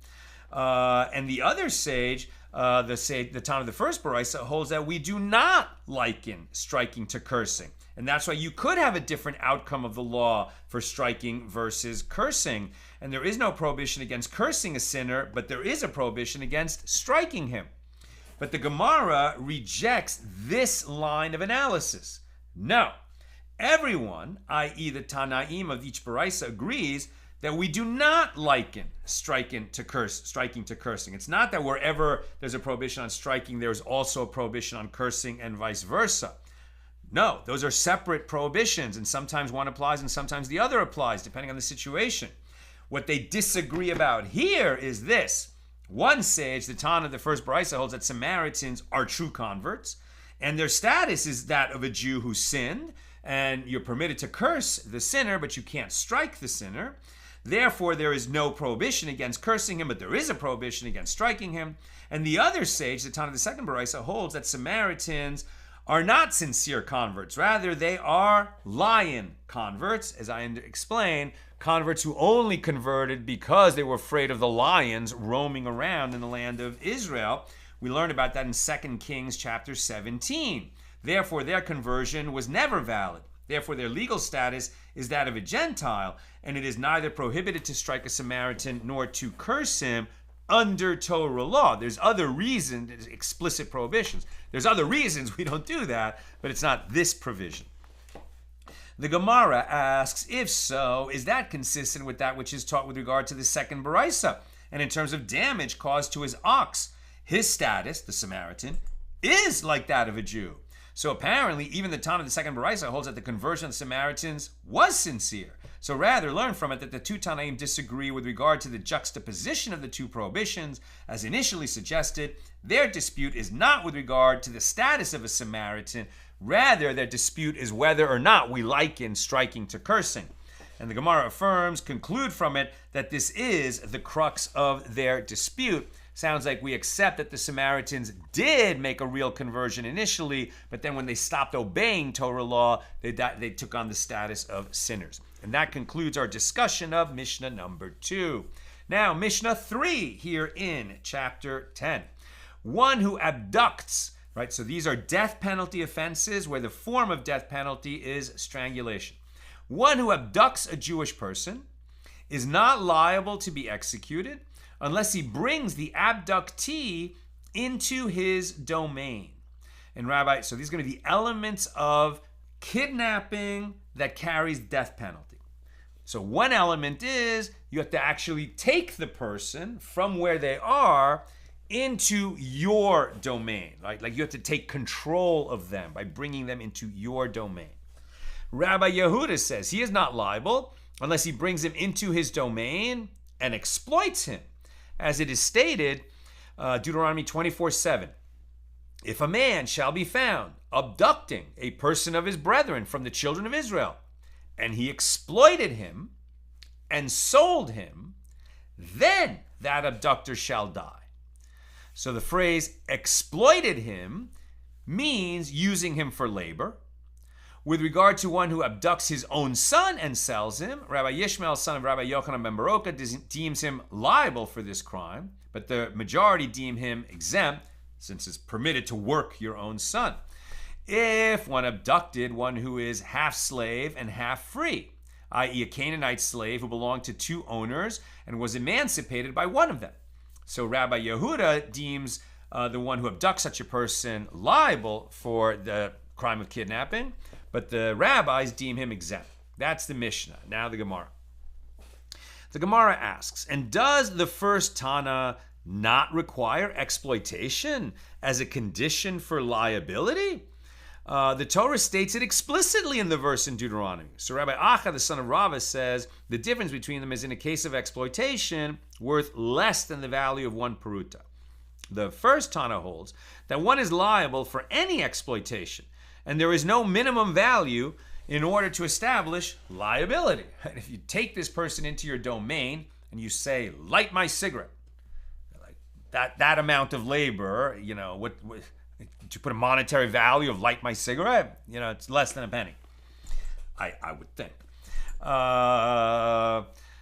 And the other sage, the Tana of the first baraisa, holds that we do not liken striking to cursing. And that's why you could have a different outcome of the law for striking versus cursing. And there is no prohibition against cursing a sinner, but there is a prohibition against striking him. But the Gemara rejects this line of analysis. No, everyone, i.e. the Tanaim of each baraisa, agrees that we do not liken striking to cursing. It's not that wherever there's a prohibition on striking, there's also a prohibition on cursing and vice versa. No, those are separate prohibitions, and sometimes one applies and sometimes the other applies, depending on the situation. What they disagree about here is this. One sage, the Tana of the first baraisa, holds that Samaritans are true converts, and their status is that of a Jew who sinned, and you're permitted to curse the sinner, but you can't strike the sinner. Therefore, there is no prohibition against cursing him, but there is a prohibition against striking him. And the other sage, the Tana of the second baraisa, holds that Samaritans are not sincere converts. Rather, they are lion converts, as I explained, converts who only converted because they were afraid of the lions roaming around in the land of Israel. We learned about that in 2 Kings chapter 17. Therefore, their conversion was never valid. Therefore, their legal status is that of a Gentile, and it is neither prohibited to strike a Samaritan nor to curse him under Torah law. There's other reasons, explicit prohibitions. There's other reasons we don't do that, but it's not this provision. The Gemara asks, if so, is that consistent with that which is taught with regard to the second baraisa? And in terms of damage caused to his ox, his status, the Samaritan, is like that of a Jew. So apparently, even the Tana of the second baraisa holds that the conversion of the Samaritans was sincere. So rather, learn from it that the two Tanaim disagree with regard to the juxtaposition of the two prohibitions. As initially suggested, their dispute is not with regard to the status of a Samaritan. Rather, their dispute is whether or not we liken striking to cursing. And the Gemara conclude from it that this is the crux of their dispute. Sounds like we accept that the Samaritans did make a real conversion initially, but then when they stopped obeying Torah law, they took on the status of sinners. And that concludes our discussion of Mishnah number 2. Now, Mishnah 3 here in chapter 10. One who abducts, right? So these are death penalty offenses where the form of death penalty is strangulation. One who abducts a Jewish person is not liable to be executed unless he brings the abductee into his domain. And Rabbi, so these are going to be the elements of kidnapping that carries death penalty. So one element is you have to actually take the person from where they are into your domain, right? Like you have to take control of them by bringing them into your domain. Rabbi Yehuda says he is not liable unless he brings him into his domain and exploits him. As it is stated, Deuteronomy 24:7. If a man shall be found abducting a person of his brethren from the children of Israel, and he exploited him and sold him, then that abductor shall die. So the phrase exploited him means using him for labor. With regard to one who abducts his own son and sells him, Rabbi Yishmael, son of Rabbi Yochanan ben Baroka, deems him liable for this crime, but the majority deem him exempt, since it's permitted to work your own son. If one abducted one who is half slave and half free, i.e. a Canaanite slave who belonged to two owners and was emancipated by one of them. So Rabbi Yehuda deems the one who abducts such a person liable for the crime of kidnapping, but the rabbis deem him exempt. That's the Mishnah. Now the Gemara. The Gemara asks, and does the first Tana not require exploitation as a condition for liability? The Torah states it explicitly in the verse in Deuteronomy. So Rabbi Acha, the son of Rava, says the difference between them is in a case of exploitation worth less than the value of one peruta. The first Tana holds that one is liable for any exploitation, and there is no minimum value in order to establish liability. If you take this person into your domain and you say, light my cigarette, like that amount of labor, what to put a monetary value of light my cigarette, it's less than a penny, I would think.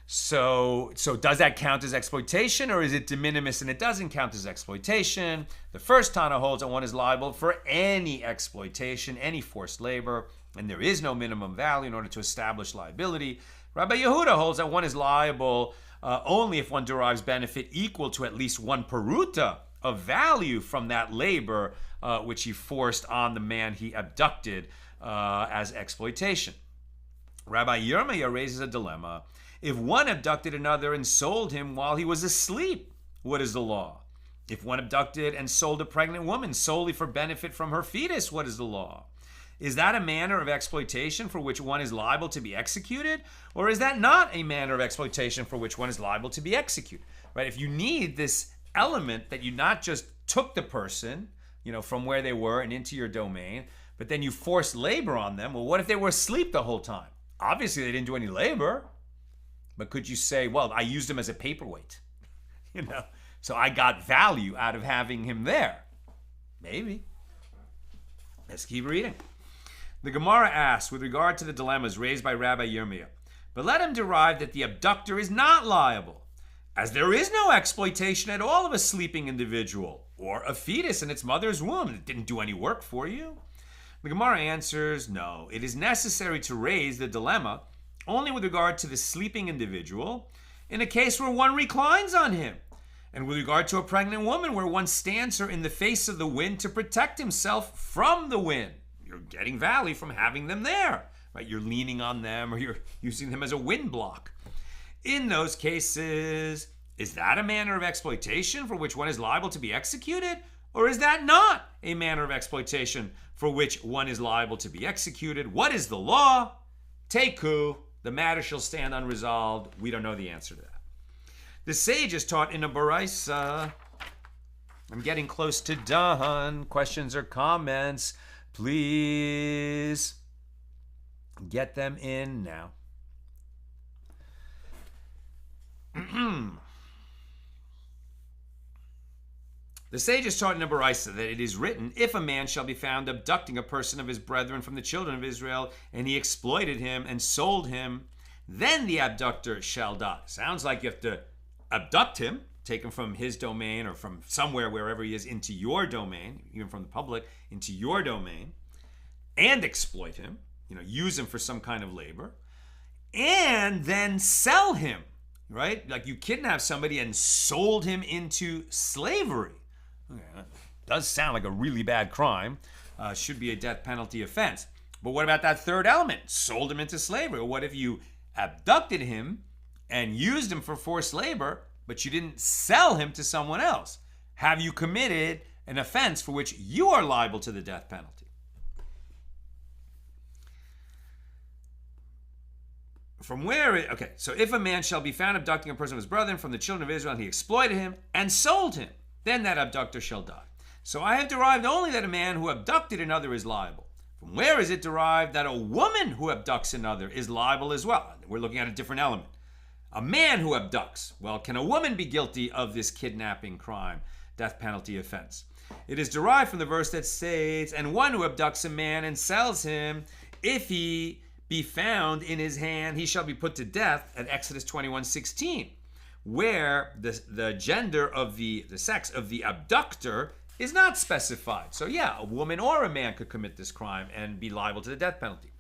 So does that count as exploitation, or is it de minimis and it doesn't count as exploitation? The first Tana holds that one is liable for any exploitation, any forced labor, and there is no minimum value in order to establish liability. Rabbi Yehuda holds that one is liable only if one derives benefit equal to at least one peruta of value from that labor which he forced on the man he abducted as exploitation. Rabbi Yirmiyah raises a dilemma. If one abducted another and sold him while he was asleep, what is the law? If one abducted and sold a pregnant woman solely for benefit from her fetus, what is the law? Is that a manner of exploitation for which one is liable to be executed? Or is that not a manner of exploitation for which one is liable to be executed? Right? If you need this element that you not just took the person, from where they were and into your domain, but then you forced labor on them, well, what if they were asleep the whole time? Obviously, they didn't do any labor. But could you say, well, I used him as a paperweight, so I got value out of having him there? Maybe. Let's keep reading. The Gemara asks, with regard to the dilemmas raised by Rabbi Yirmiyah, but let him derive that the abductor is not liable, as there is no exploitation at all of a sleeping individual or a fetus in its mother's womb. It didn't do any work for you. The Gemara answers, no, it is necessary to raise the dilemma only with regard to the sleeping individual in a case where one reclines on him, and with regard to a pregnant woman where one stands her in the face of the wind to protect himself from the wind. You're getting value from having them there, right? You're leaning on them or you're using them as a wind block. In those cases, is that a manner of exploitation for which one is liable to be executed? Or is that not a manner of exploitation for which one is liable to be executed? What is the law? Teku. The matter shall stand unresolved. We don't know the answer to that. The sages taught in a Baraisa. I'm getting close to done. Questions or comments, please get them in now. The sages taught in a Baraisa that it is written, if a man shall be found abducting a person of his brethren from the children of Israel, and he exploited him and sold him, then the abductor shall die. Sounds like you have to abduct him, take him from his domain or from somewhere, wherever he is, into your domain, even from the public, into your domain, and exploit him, use him for some kind of labor, and then sell him, right? Like you kidnapped somebody and sold him into slavery. Okay, that does sound like a really bad crime. Should be a death penalty offense. But what about that third element? Sold him into slavery. Or what if you abducted him and used him for forced labor, but you didn't sell him to someone else? Have you committed an offense for which you are liable to the death penalty? So if a man shall be found abducting a person of his brethren from the children of Israel, and he exploited him and sold him, then that abductor shall die. So I have derived only that a man who abducted another is liable. From where is it derived that a woman who abducts another is liable as well? We're looking at a different element. A man who abducts. Well, can a woman be guilty of this kidnapping crime, death penalty offense? It is derived from the verse that states, and one who abducts a man and sells him, if he be found in his hand, he shall be put to death, at Exodus 21:16, where the gender of the sex of the abductor is not specified. So yeah, a woman or a man could commit this crime and be liable to the death penalty.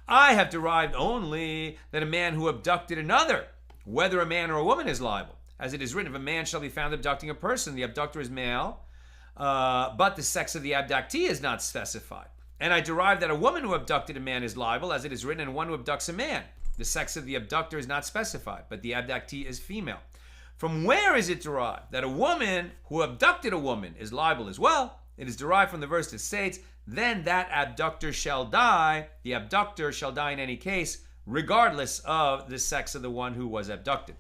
I have derived only that a man who abducted another, whether a man or a woman, is liable. As it is written, if a man shall be found abducting a person, the abductor is male, but the sex of the abductee is not specified. And I derive that a woman who abducted a man is liable, as it is written, and one who abducts a man. The sex of the abductor is not specified, but the abductee is female. From where is it derived that a woman who abducted a woman is liable as well? It is derived from the verse that states, then that abductor shall die. The abductor shall die in any case, regardless of the sex of the one who was abducted.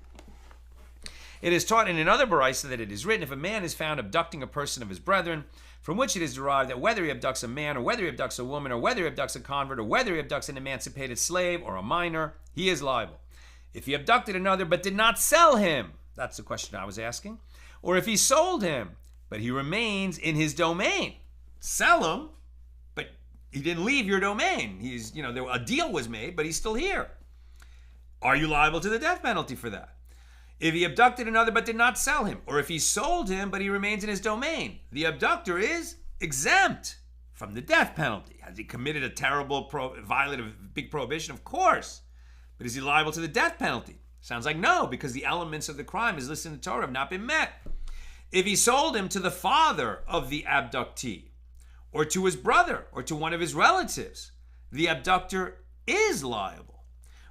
It is taught in another baraisa that it is written, if a man is found abducting a person of his brethren, from which it is derived that whether he abducts a man, or whether he abducts a woman, or whether he abducts a convert, or whether he abducts an emancipated slave or a minor, he is liable. If he abducted another but did not sell him, that's the question I was asking, or if he sold him, but he remains in his domain, sell him, but he didn't leave your domain. A deal was made, but he's still here. Are you liable to the death penalty for that? If he abducted another but did not sell him, or if he sold him but he remains in his domain, the abductor is exempt from the death penalty. Has he committed a terrible violation of big prohibition? Of course. But is he liable to the death penalty? Sounds like no, because the elements of the crime as listed in the Torah have not been met. If he sold him to the father of the abductee, or to his brother, or to one of his relatives, the abductor is liable.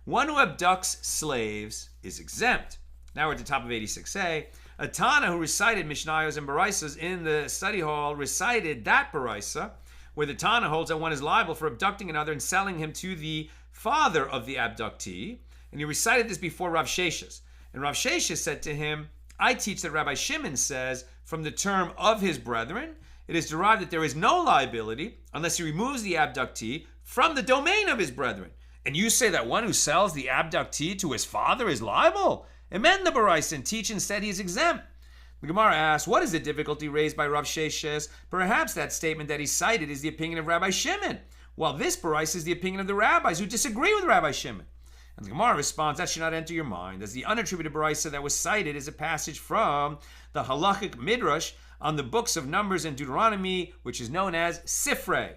One who abducts slaves is exempt. Now we're at the top of 86a. A Tana who recited Mishnayos and Baraisas in the study hall recited that Baraisa, where the Tana holds that one is liable for abducting another and selling him to the father of the abductee. And he recited this before Rav Sheshes. And Rav Sheshes said to him, I teach that Rabbi Shimon says, from the term of his brethren, it is derived that there is no liability unless he removes the abductee from the domain of his brethren. And you say that one who sells the abductee to his father is liable? Amend the Baraisa and teach instead he is exempt. The Gemara asks, what is the difficulty raised by Rav Sheshes? Perhaps that statement that he cited is the opinion of Rabbi Shimon, while this Baraisa is the opinion of the rabbis who disagree with Rabbi Shimon. And the Gemara responds, that should not enter your mind, as the unattributed Baraisa that was cited is a passage from the halachic midrash on the books of Numbers and Deuteronomy, which is known as Sifrei.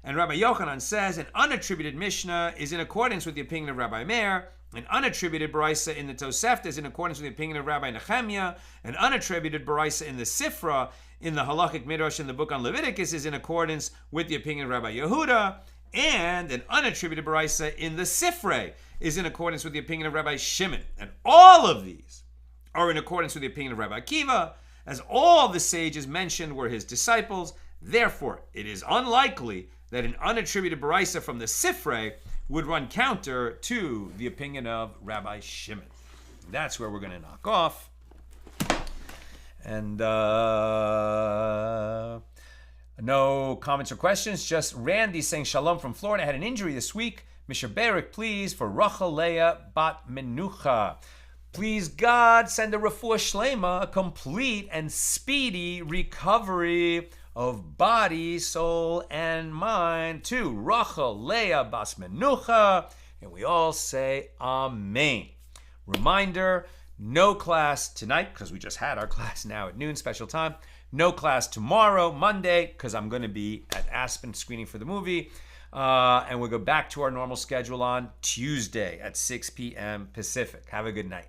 And Rabbi Yochanan says an unattributed Mishnah is in accordance with the opinion of Rabbi Meir. An unattributed Baraisa in the Tosefta is in accordance with the opinion of Rabbi Nehemiah. An unattributed Baraisa in the Sifra, in the halachic midrash in the book on Leviticus, is in accordance with the opinion of Rabbi Yehuda. And an unattributed Baraisa in the Sifrei is in accordance with the opinion of Rabbi Shimon. And all of these are in accordance with the opinion of Rabbi Akiva, as all the sages mentioned were his disciples. Therefore, it is unlikely that an unattributed Baraisa from the Sifrei would run counter to the opinion of Rabbi Shimon. That's where we're going to knock off. And no comments or questions. Just Randy saying shalom from Florida. I had an injury this week. Mr. Barak, please, for Rachel Leah Bat Menucha. Please, God, send a refuah shlema, a complete and speedy recovery of body, soul, and mind to Rachel Leah Bas Menucha. And we all say Amen. Reminder, no class tonight, because we just had our class now at noon, special time. No class tomorrow, Monday, because I'm going to be at Aspen screening for the movie. And we'll go back to our normal schedule on Tuesday at 6 p.m. Pacific. Have a good night.